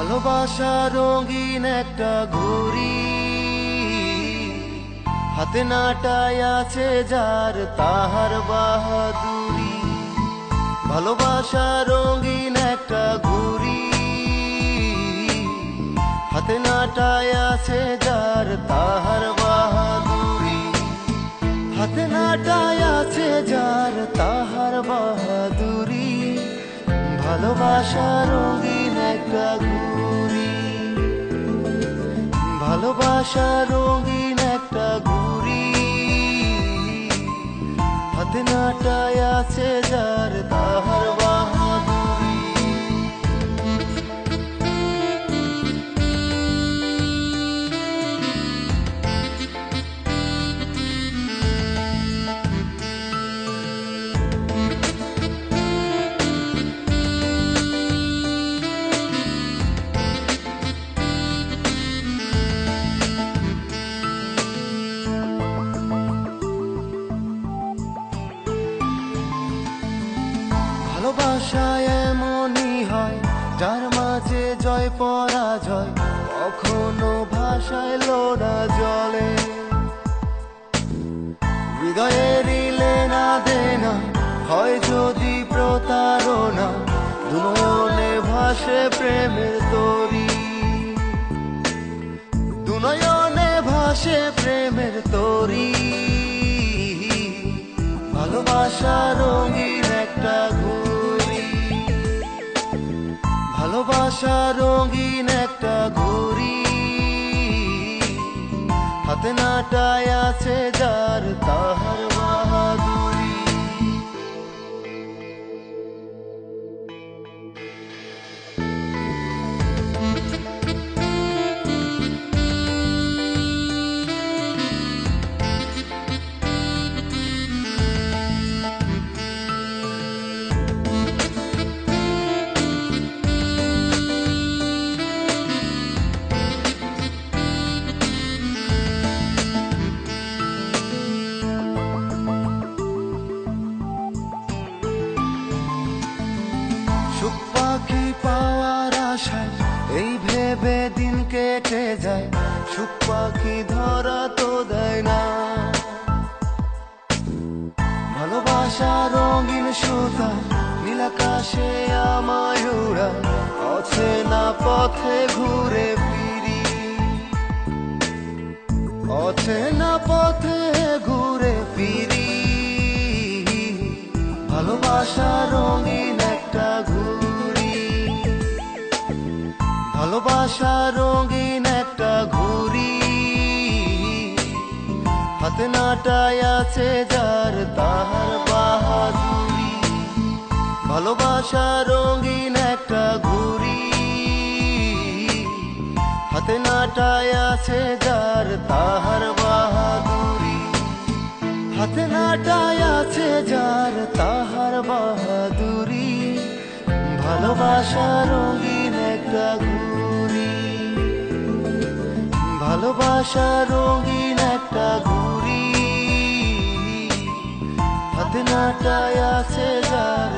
ভালোবাসা রঙিন একটা ঘুড়ি, হাতে নাটায় আছে যার তাহার বাহাদুরি। ভালোবাসা রঙিন একটা ঘুড়ি, হাতে নাটায় আছে যার তাহার বাহাদুরি। হাতে নাটায় আছে যার তাহার বাহাদুরি। ভালোবাসা রঙিন একটা ঘুড়ি, ভালোবাসা রঙিন একটা ঘুড়ি, হাতে নাটায় আছে যার তাহার বাহাদুরি। ভালোবাসা এমনই হয় যার মাঝে জয় পরাজয়, কখনো ভাষায় লোনা জলে। হৃদয়ের লেনা দেনা হয় যদি প্রতারণা, দুনয়নে ভাসে প্রেমের তরী। দুনয়নে ভাসে প্রেমের তরী। ভালোবাসা রঙিন একটা ঘুড়ি, ভালোবাসা রঙিন একটা ঘুড়ি, হাতে নাটায় আছে যার তাহার বাহাদুরি। সুখ পাখি পাওয়ার আশায় এই ভেবে দিন কেটে যায়, সুখ পাখি ধরা তো দেয় না। ভালোবাসা রঙিন সুতা নীলাকাশে আমায় উড়ায়, অচেনা পথে ঘুরে ফিরি, অচেনা পথে ঘুরে ফিরি। ভালোবাসা রঙিন একটা ঘুড়ি, ভালোবাসা রঙিন একটা ঘুড়ি, হাতে নাটায় আছে যার তাহার বাহাদুরি। ভালোবাসা রঙিন একটা ঘুড়ি, হাতে নাটায় আছে যার তাহার বাহাদুরি। হাতে নাটায় আছে যার তাহার বাহাদুরি। ভালোবাসা রঙিন একটা ঘুড়ি, ভালোবাসা রঙিন একটা ঘুড়ি, হাতে নাটায় আছে যার